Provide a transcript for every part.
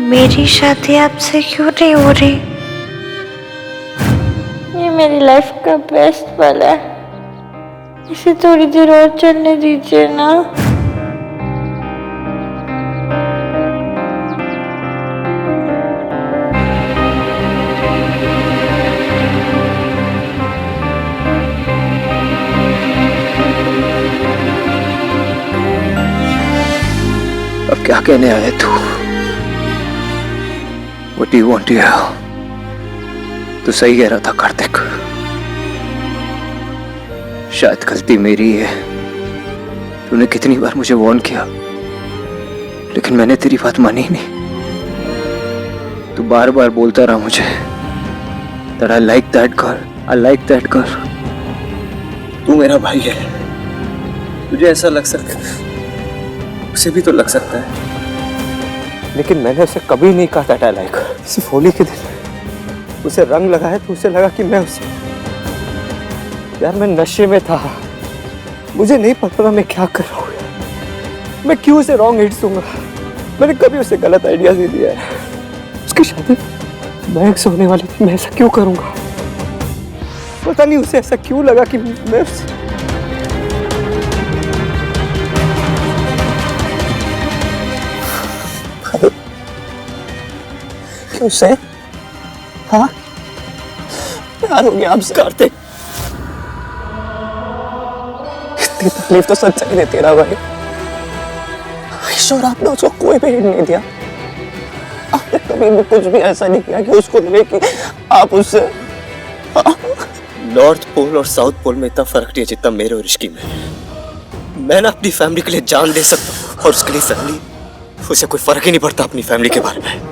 मेरी शादी आपसे क्यों नहीं हो रही? ये मेरी लाइफ का बेस्ट पल है, इसे थोड़ी देर और चलने दीजिए ना। अब क्या कहने आया तू? What do you want to hear? तू सही कह रहा था कार्तिक, शायद गलती मेरी है। तूने कितनी बार मुझे वार्न किया, लेकिन मैंने तेरी बात मानी ही नहीं। तू बार बार बोलता रहा मुझे that I like that girl, I like that girl। तू मेरा भाई है, तुझे ऐसा लग सकता है, उसे भी तो लग सकता है, लेकिन मैंने उसे कभी नहीं कहा that I like her। सिर्फ होली के दिन उसे रंग लगाया तो उसे लगा कि मैं उसे, यार मैं नशे में था, मुझे नहीं पता था मैं क्या कर रहा हूँ। मैं क्यों उसे रॉन्ग हिट्स दूंगा? मैंने कभी उसे गलत आइडियाज नहीं दिया है। उसकी शादी महक से होने वाली थी, मैं ऐसा क्यों करूंगा? पता नहीं उसे ऐसा क्यों लगा कि मैं उसे... क्यों से? हाँ, प्यार हो गया आपसे कार्तिक। इतनी तकलीफ तो सच्चाई ने तेरा भाई। ईश्वर आपने उसको कोई भी हिंट नहीं दिया। आपने कभी भी कुछ भी ऐसा नहीं किया कि उसको लगे कि आप उससे। नॉर्थ पोल और साउथ पोल में इतना फर्क नहीं है जितना मेरे और इश्की में। मैं ना अपनी फैमिली के लिए जान दे सकता हूँ, और उसके लिए फैमिली, उसे कोई फर्क ही नहीं पड़ता अपनी फैमिली के बारे में।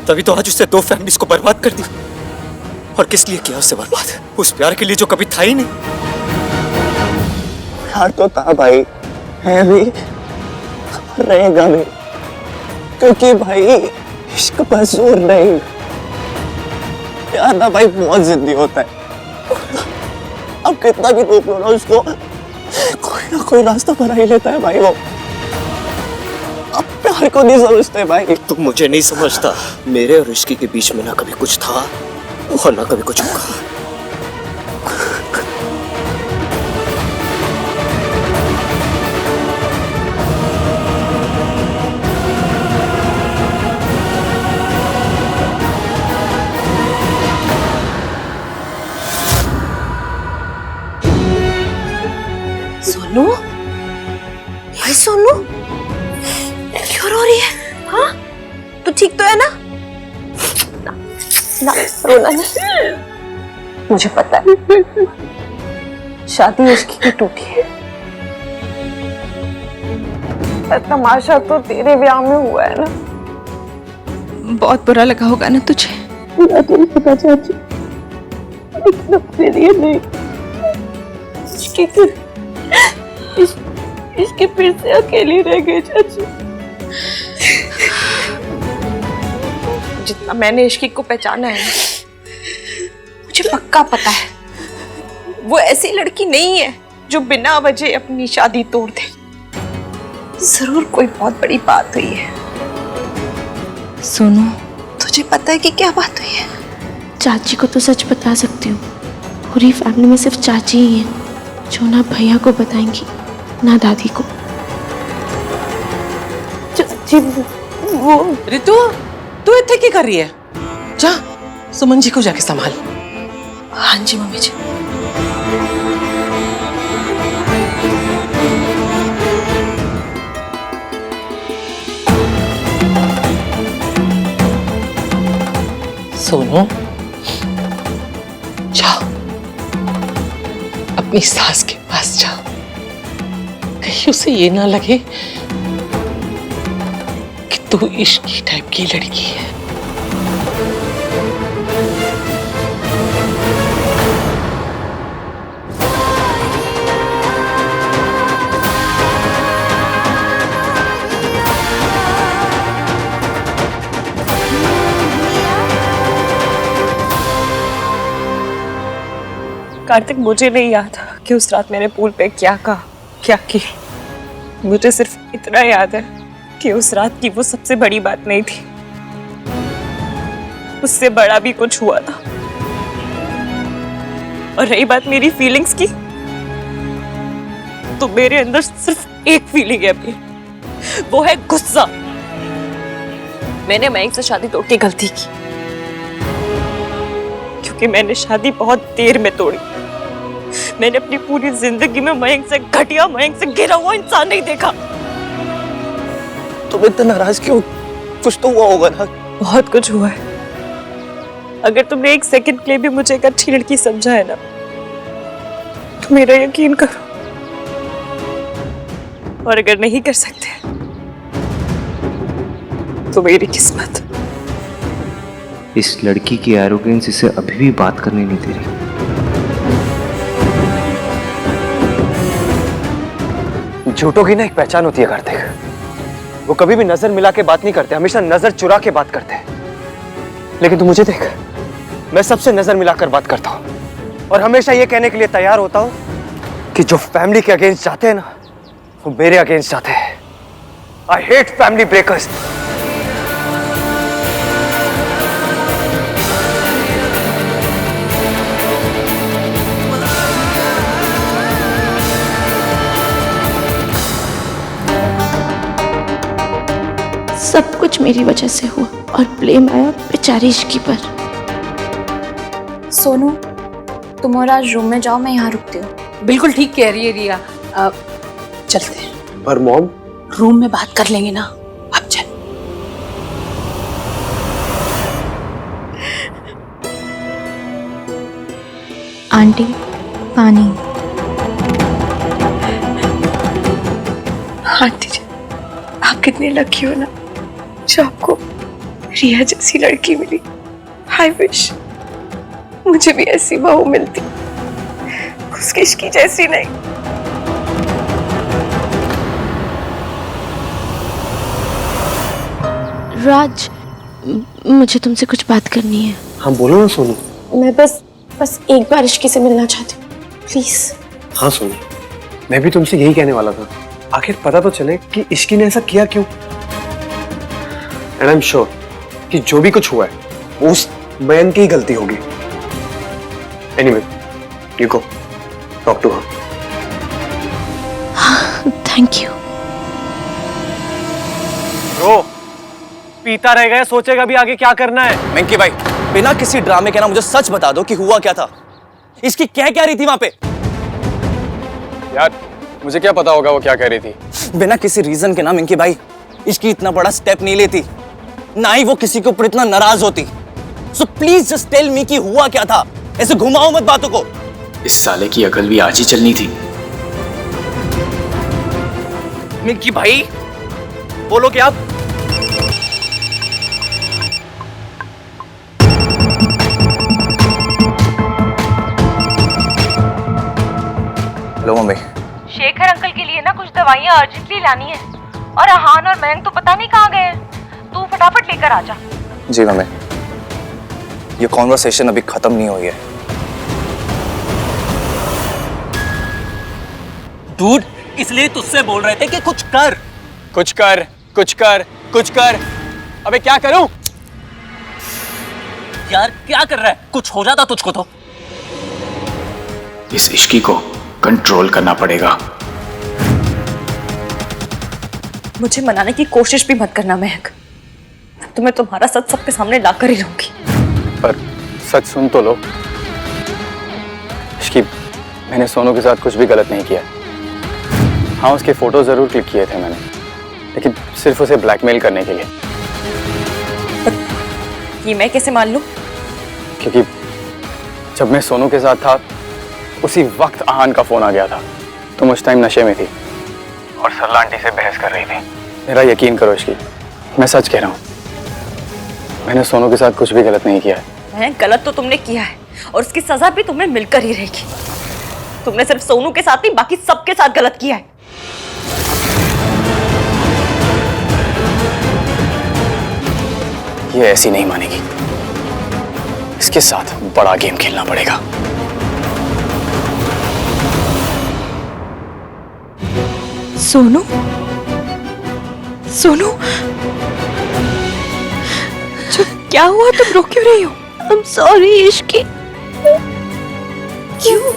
तभी तो आज उसने 2 फैमिलीज को बर्बाद कर दी। और किस लिए किया उससे बर्बाद? उस प्यार के लिए जो कभी था ही नहीं। प्यार तो था भाई, है भी, रहेगा भी, क्योंकि भाई इश्क पर जोर नहीं। प्यार ना भाई बहुत जिद्दी होता है। अब कितना भी रोक लो ना उसको, कोई ना कोई रास्ता बना ही लेता है भाई वो। अब प्यार को नहीं समझते भाई। तुम मुझे नहीं समझता। मेरे और इश्की के बीच में ना कभी कुछ था और ना कभी कुछ होगा। सोनू, भाई सोनू, क्यों रो रही है? हाँ, तू ठीक तो है ना? ना, रोना नहीं। मुझे पता है, शादी उसकी की टूटी है। तमाशा तो तेरे ब्याह में हुआ है ना। बहुत बुरा लगा होगा ना तुझे? बुरा तो नहीं पता चाची, लेकिन अपने लिए नहीं। इसके फिर से अकेली रह गई चाची। जितना मैंने इश्की को पहचाना है, मुझे पक्का पता है वो ऐसी लड़की नहीं है जो बिना वजह अपनी शादी तोड़ दे। जरूर कोई बहुत बड़ी बात हुई है। सोनू, तुझे पता है कि क्या बात हुई है? चाची को तो सच बता सकती हूँ। पूरी फैमिली में सिर्फ चाची ही है जो ना भैया को बताएंगी ना दादी को। चाची वो रितु, तू इतने क्या कर रही है? जा सुमन जी को जाके संभाल। हाँ जी मम्मी जी। सोनू, जाओ अपनी सास के पास जाओ, कहीं उसे ये ना लगे कि तू इश्की टाइप की लड़की है। कार्तिक, मुझे नहीं याद कि उस रात मैंने पूल पे क्या कहा, क्या की। मुझे सिर्फ इतना याद है कि उस रात की वो सबसे बड़ी बात नहीं थी। उससे बड़ा भी कुछ हुआ था। और रही बात मेरी फीलिंग्स की, तो मेरे अंदर सिर्फ एक फीलिंग है अभी, वो है गुस्सा। मैंने मयंक से शादी तोड़ के गलती की, क्योंकि मैंने शादी बहुत देर में तोड़ी। मैंने अपनी पूरी जिंदगी में मयंक से घटिया, मयंक से गिरा हुआ इंसान नहीं देखा। तुम इतना नाराज क्यों? कुछ तो हुआ होगा ना। बहुत कुछ हुआ है। अगर तुमने एक सेकंड के लिए भी मुझे एक अच्छी लड़की समझा है ना, तो मेरा यकीन करो। और अगर नहीं कर सकते तो मेरी किस्मत। इस लड़की की एरोगेंस इसे अभी भी बात करने नहीं दे रही। झूठों की ना एक पहचान होती है कार्तिक। वो कभी भी नजर मिला के बात नहीं करते, हमेशा नजर चुरा के बात करते हैं। लेकिन तू मुझे देख, मैं सबसे नजर मिलाकर बात करता हूं और हमेशा ये कहने के लिए तैयार होता हूं कि जो फैमिली के अगेंस्ट जाते हैं ना, वो मेरे अगेंस्ट जाते हैं। I hate family breakers. सब कुछ मेरी वजह से हुआ और ब्लेम आया बेचारी इश्की पर। सोनू, तुम और आज रूम में जाओ, मैं यहाँ रुकती हूँ। बिल्कुल ठीक कह रही है रिया। चलते हैं। पर मॉम, रूम में बात कर लेंगे ना, अब चल। आंटी, पानी। आंटी जी, आप कितनी लकी हो ना, जो आपको रिया जैसी लड़की मिली। आई विश मुझे भी ऐसी बहू मिलती, उसकी इश्की जैसी नहीं। राज, मुझे तुमसे कुछ बात करनी है। हाँ बोलो ना सोनू। मैं बस एक बार इश्की से मिलना चाहती हूँ, प्लीज। हाँ सोनू, मैं भी तुमसे यही कहने वाला था। आखिर पता तो चले कि इश्की ने ऐसा किया क्यों। एंड आई एम श्योर कि जो भी कुछ हुआ है वो उस मयंक की ही गलती होगी। Anyway, you go talk to her. Thank you. Bro, पीता रह गया, सोचेगा भी आगे क्या करना है। मेंकी भाई, बिना किसी ड्रामे के ना मुझे सच बता दो कि हुआ क्या था। इसकी कह क्या रही थी वहां पे? यार मुझे क्या पता होगा वो क्या कह रही थी। बिना किसी रीजन के ना मेंकी भाई इसकी इतना बड़ा स्टेप नहीं लेती, ना ही वो किसी के ऊपर इतना नाराज होती। So please just tell me कि हुआ क्या था। ऐसे घुमाओ मत बातों को। इस साले की अकल भी आज ही चलनी थी। मेंकी भाई बोलो क्या आप? Hello mummy. शेखर अंकल के लिए ना कुछ दवाइयाँ अर्जेंटली लानी है, और अहान और मयंक तो पता नहीं कहाँ गए हैं। तू फटाफट लेकर आ जा। जी मम्मी, ये कॉन्वर्सेशन अभी खत्म नहीं हुई है। डूड, इसलिए तुझसे बोल रहे थे कि कुछ कर। कुछ कर, कुछ कर, कुछ कर। अबे क्या करूं? यार क्या कर रहा है? कुछ हो जाता तुझको तो। इस इश्की को कंट्रोल करना पड़ेगा। मुझे मनाने की कोशिश भी मत करना महक, तो मैं तुम्हारा सच सबके सामने लाकर ही रहूंगी। पर सच सुन तो लो। इश्की, मैंने सोनू के साथ कुछ भी गलत नहीं किया। हाँ, उसके फोटो जरूर क्लिक किए थे मैंने, लेकिन सिर्फ उसे ब्लैकमेल करने के लिए। ये मैं कैसे मान लूं? क्योंकि जब मैं सोनू के साथ था उसी वक्त आहान का फोन आ गया था। तुम उस टाइम नशे में थी और सरला आंटी से बहस कर रही थी। मेरा यकीन करो इश्की, मैं सच कह रहा हूँ, मैंने सोनू के साथ कुछ भी गलत नहीं किया है। गलत तो तुमने किया है, और उसकी सजा भी तुम्हें मिलकर ही रहेगी। तुमने सिर्फ सोनू के साथ नहीं, बाकी सबके साथ गलत किया है। ये ऐसी नहीं मानेगी, इसके साथ बड़ा गेम खेलना पड़ेगा। सोनू, सोनू, क्या हुआ? तुम रो क्यों रही हो? I'm sorry Ishki. क्यों?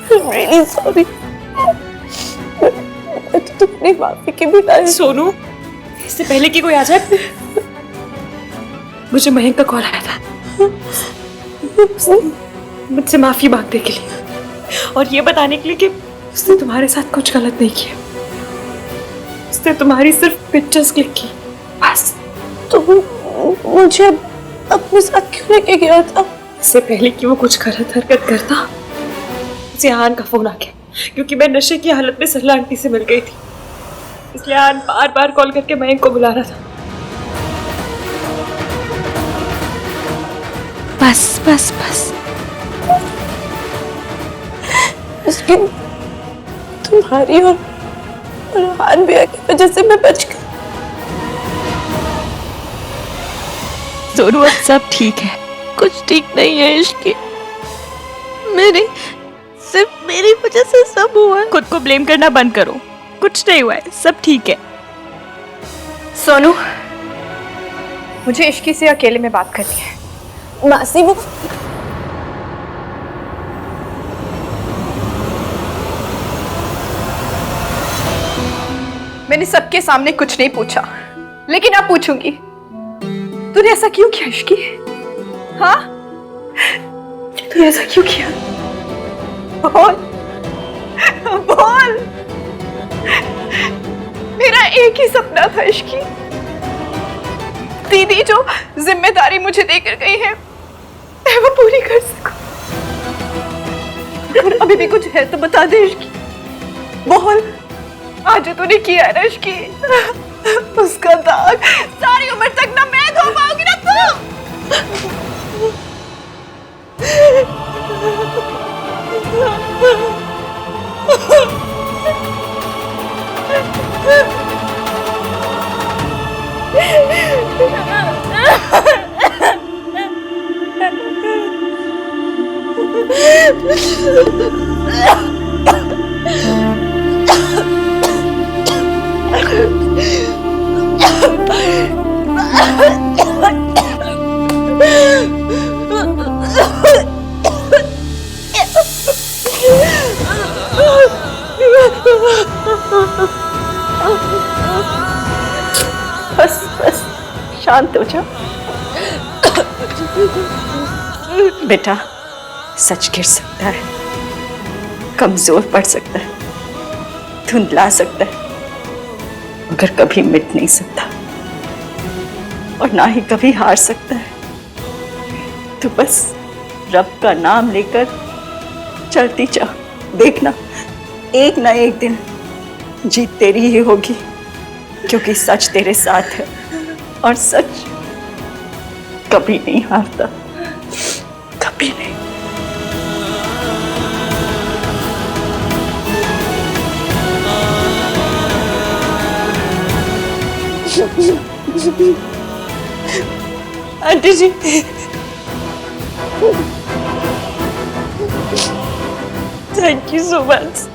I'm really sorry। मैं तो तुम्हारी माफी के बिना। सोनू, इससे पहले कि कोई आ जाए, मुझे मयंक का कॉल आया था मुझसे माफी मांगने के लिए और ये बताने के लिए कि उसने तुम्हारे साथ कुछ गलत नहीं किया। उसने तुम्हारी सिर्फ पिक्चर्स क्लिक की, बस। तुम मुझे अपने साथ क्यों लेके गया था? इससे पहले कि वो कुछ गलत हरकत करता, उसे आन का फोन आ गया, क्योंकि मैं नशे की हालत में सरला आंटी से मिल गई थी। इसलिए आन बार बार कॉल करके मयंक को बुला रहा था। बस बस बस, इसकी तुम्हारी और हान भैया की वजह से मैं बच गई। सोनू, अब सब ठीक है। कुछ ठीक नहीं है इश्की, सिर्फ मेरी वजह से सब हुआ है। खुद को ब्लेम करना बंद करो, कुछ नहीं हुआ है, सब ठीक है। सोनू, मुझे इश्की से अकेले में बात करनी है। मासी, वो मैंने सबके सामने कुछ नहीं पूछा, लेकिन अब पूछूंगी। तूने ऐसा क्यों किया इश्की? हाँ, तूने ऐसा क्यों किया? बोल बोल। मेरा एक ही सपना था इश्की, दीदी जो जिम्मेदारी मुझे देकर गई है मैं वो पूरी कर सकूं। अगर अभी भी कुछ है तो बता दे इश्की, बोल। आज जो तूने किया है ना इश्की, उसका दाग सारी उम्र तक ना मैं धो पाऊंगी ना तू। बस बस, शांत हो जा बेटा। सच गिर सकता है, कमजोर पड़ सकता है, धुंधला सकता है, मगर कभी मिट नहीं सकता और ना ही कभी हार सकता है। तो बस रब का नाम लेकर चलती जा, देखना एक ना एक दिन जीत तेरी ही होगी, क्योंकि सच तेरे साथ है और सच कभी नहीं हारता, कभी नहीं। Aunty ji, thank you so much.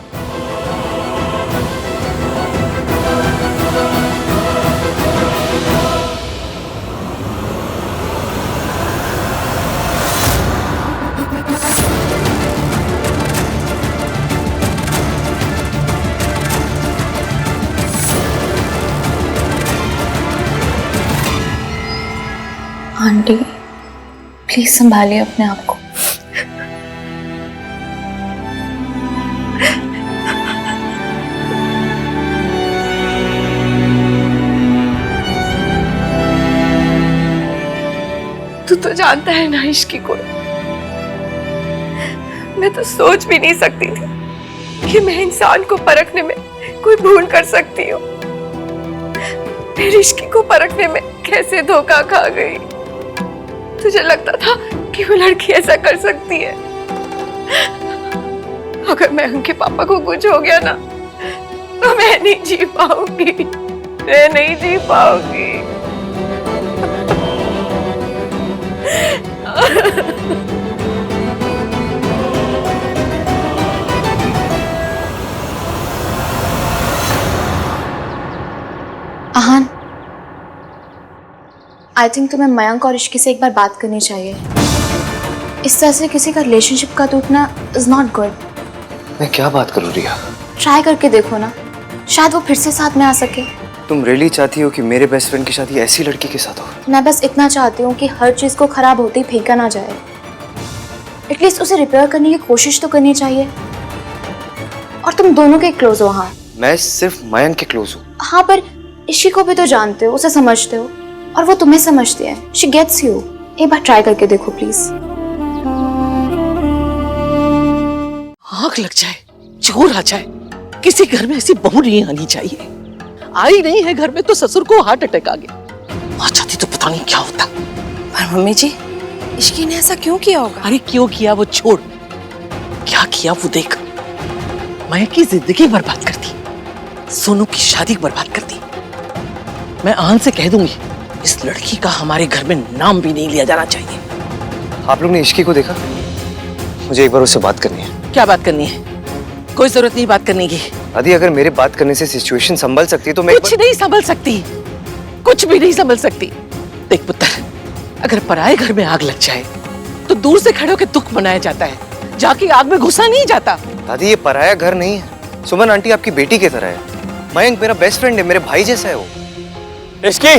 Aunty, please संभालिए अपने आप को। तू तो जानता है ना इश्की को, मैं तो सोच भी नहीं सकती थी कि मैं इंसान को परखने में कोई भूल कर सकती हूँ। मेरी इश्की को परखने में कैसे धोखा खा गई। तुझे लगता था कि वो लड़की ऐसा कर सकती है? अगर मैं उनके पापा को कुछ हो गया ना, तो मैं नहीं जी पाऊंगी, मैं नहीं जी पाऊंगी। आहान, आई थिंक तुम्हें मयंक और इश्की से एक बार बात करनी चाहिए। इस तरह से किसी का रिलेशनशिप का टूटना इज नॉट गुड। मैं क्या बात करूँ रिया? ट्राई करके देखो ना, शायद वो फिर से साथ में आ सके। तुम रियली चाहती हो कि मेरे बेस्ट फ्रेंड की शादी ऐसी लड़की के साथ हो? मैं बस इतना चाहती हूँ कि हर चीज को खराब होते ही फेंका ना जाए। एटलीस्ट उसे रिपेयर करने की कोशिश तो करनी चाहिए। और तुम दोनों के क्लोज हो। हाँ, मैं सिर्फ मयंक के क्लोज हूँ। हाँ, पर इश्की को भी तो जानते हो, उसे समझते हो, और वो तुम्हें समझती है। She gets you. एक बार ट्राई करके देखो प्लीज। आग लग जाए, चोर आ जाए, किसी घर में ऐसी बहू नहीं आनी चाहिए। आई नहीं है घर में तो ससुर को हार्ट अटैक आ गया। आ जाती तो पता नहीं क्या होता। पर मम्मी जी, इश्की ने ऐसा क्यों किया होगा? अरे क्यों किया वो छोड़, क्या किया वो देख। मैं की जिंदगी बर्बाद कर दी, सोनू की शादी बर्बाद कर दी। मैं आन से कह दूंगी, इस लड़की का हमारे घर में नाम भी नहीं लिया जाना चाहिए। आप लोग ने इश्की को देखा? मुझे एक बार उससे बात करनी है। क्या बात करनी है? कोई जरूरत नहीं बात करने की। दादी, अगर मेरे बात करने से सिचुएशन संभल सकती तो मैं कुछ नहीं संभल सकती, कुछ भी नहीं संभल सकती। देख पुत्र, अगर पराये घर में आग लग जाए तो दूर से खड़े होकर दुख मनाया जाता है, जाके आग में घुसा नहीं जाता। दादी, ये पराया घर नहीं है। सुमन आंटी आपकी बेटी की तरह है। मयंक मेरा बेस्ट फ्रेंड है, मेरे भाई जैसा है वो। इश्की,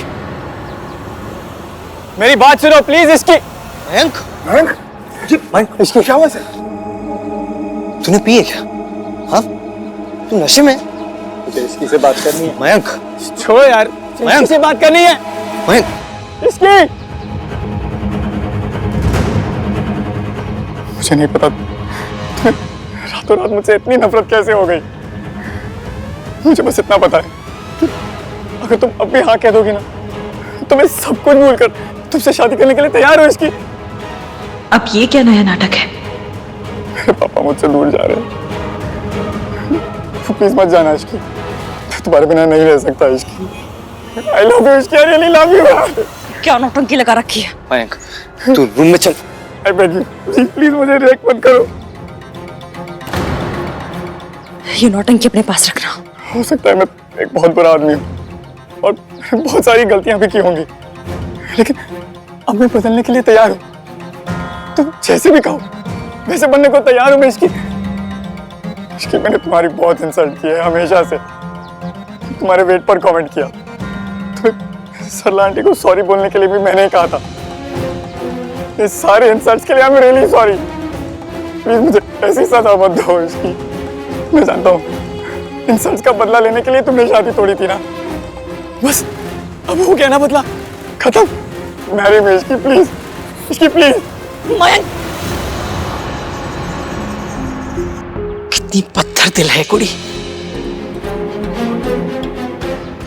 मेरी बात सुनो प्लीज। इश्की, मयंक, मयंक, इश्की क्या हुआ सर? तूने पी है क्या? हाँ, तू नशे में? मुझे इश्की से बात करनी है। मयंक, छोड़ो यार, मयंक से बात करनी है। मयंक, इश्की, मुझे नहीं पता रातों रात मुझसे इतनी नफरत कैसे हो गई। मुझे बस इतना पता है कि अगर तुम अब भी हाँ कह दोगी ना तो मैं सब कुछ भूल कर तुमसे शादी करने के लिए तैयार हो। इसकी अब ये क्या नया नाटक है? मेरे पापा मुझसे दूर जा रहे हैं। प्लीज मत जाना इश्की, तुम्हारे बिना नहीं रह सकता Ishki. I love you Ishki, I really love you. क्या नौटंकी लगा रखी है? मयंक, तू रूम में चल। आई बेग यू, प्लीज मुझे रिएक्ट मत करो। ये नौटंकी अपने पास रखना। हो सकता है मैं एक बहुत बुरा आदमी हूँ और बहुत सारी गलतियां भी की होंगी, लेकिन अब मैं बदलने के लिए तैयार हूँ। तुम जैसे भी कहो वैसे बनने को तैयार हूँ मैं। इसकी मैंने तुम्हारी बहुत इंसल्ट की है हमेशा से। तुम्हारे वेट पर कमेंट किया, तुम्हें सरला आंटी को सॉरी बोलने के लिए भी मैंने ही कहा था। ये सारे इंसल्ट्स के लिए I am really sorry. Please मुझे ऐसी सजा मत दो इसकी। मैं जानता हूँ इंसल्ट्स का बदला लेने के लिए तुमने शादी तोड़ी थी ना, बस अब हो गया ना बदला, खत्म। मैरी में इसकी प्लीज, इसकी प्लीज। मयंक, कितनी पत्थर दिल है कुड़ी।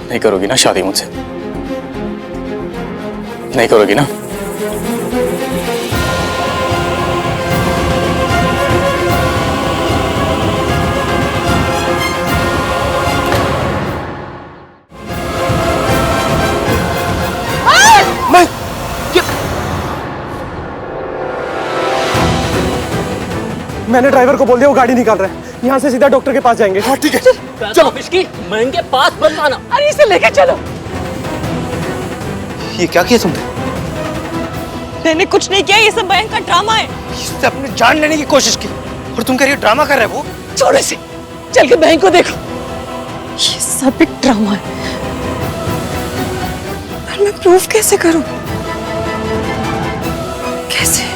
नहीं करोगी ना शादी मुझसे? नहीं करोगी ना? मैंने ड्राइवर को बोल दिया, वो गाड़ी निकाल रहा है। यहाँ से सीधा डॉक्टर के पास जाएंगे। हाँ ठीक है, चलो। इसकी मयंक के पास मत आना। अरे इसे लेके चलो। ये क्या किया तुमने? मैंने कुछ नहीं किया, ये सब मयंक का ड्रामा है। इससे अपनी जान लेने की कोशिश की और तुम कह रही हो ड्रामा कर रहे हो। वो छोड़ इसे, चल के मयंक को देखो। ये सब एक ड्रामा है, पर मैं प्रूफ कैसे करूं? कैसे?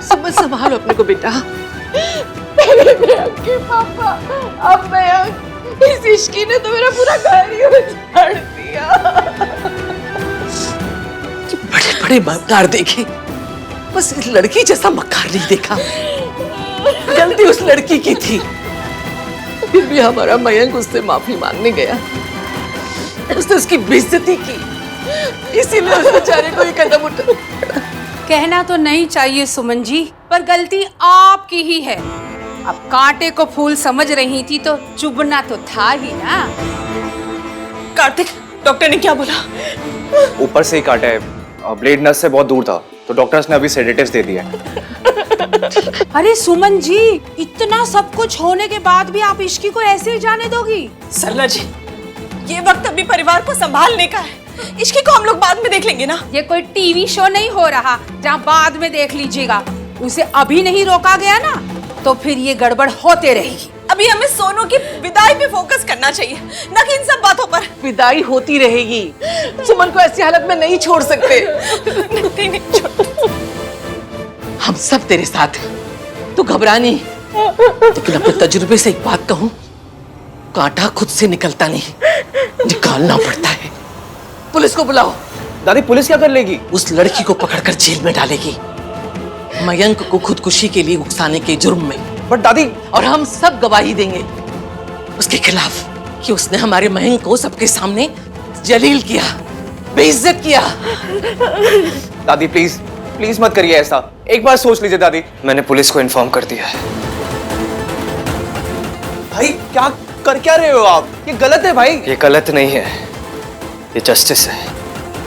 सुमन संभालो अपने को बेटा। पापा, अब मयंक, इस इश्की ने तो मेरा पूरा घर ही उजाड़ दिया। बड़े बड़े मक्कार देखे, बस इस लड़की जैसा मक्कार नहीं देखा। गलती उस लड़की की थी, फिर भी हमारा मयंक उससे माफी मांगने गया। उसने उसकी बेइज्जती की, इसीलिए उस बेचारे को ये कदम उठा। कहना तो नहीं चाहिए सुमन जी, पर गलती आपकी ही है। अब कांटे को फूल समझ रही थी तो चुभना तो था ही ना। कार्तिक, डॉक्टर ने क्या बोला? ऊपर से ही काटा है, ब्लेड नस से बहुत दूर था, तो डॉक्टर्स ने अभी सेडेटिव्स दे दिया है। अरे सुमन जी, इतना सब कुछ होने के बाद भी आप इश्की को ऐसे ही जाने दोगी? सरला जी, ये वक्त अभी परिवार को संभालने का है। इश्की को हम लोग बाद में देख लेंगे ना। ये कोई टीवी शो नहीं हो रहा जहाँ बाद में देख लीजिएगा। उसे अभी नहीं रोका गया ना, तो फिर ये गड़बड़ होते रहेगी। अभी हमें सोनू की विदाई पे फोकस करना चाहिए, न कि इन सब बातों पर। विदाई होती रहेगी, सुमन को ऐसी हालत में नहीं छोड़ सकते। नहीं छोड़। हम सब तेरे साथ हैं, तू घबरा नहीं। लेकिन अपने तजुर्बे से एक बात कहूं, कांटा खुद से निकलता नहीं, निकालना पड़ता है। पुलिस को बुलाओ। दादी पुलिस क्या कर लेगी? उस लड़की को पकड़कर जेल में डालेगी, मयंक को खुदकुशी के लिए उकसाने के जुर्म में। बट दादी, और हम सब गवाही देंगे उसके खिलाफ कि उसने हमारे मयंक को सबके सामने जलील किया, बेइज्जत किया। दादी प्लीज प्लीज मत करिए ऐसा, एक बार सोच लीजिए दादी। मैंने पुलिस को इन्फॉर्म कर दिया है। भाई क्या कर क्या रहे हो आप? ये गलत है भाई। ये गलत नहीं है, ये जस्टिस है।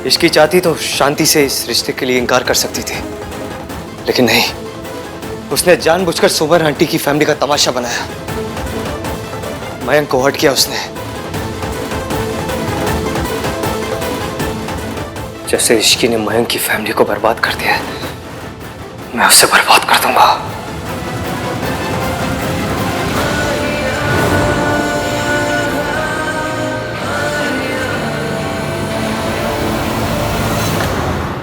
इश्की चाहती तो शांति से इस रिश्ते के लिए इनकार कर सकती थी, लेकिन नहीं, उसने जानबूझकर सुमन आंटी की फैमिली का तमाशा बनाया। मयंक को हर्ट किया उसने। जैसे इश्की ने मयंक की फैमिली को बर्बाद कर दिया, मैं उसे बर्बाद कर दूंगा।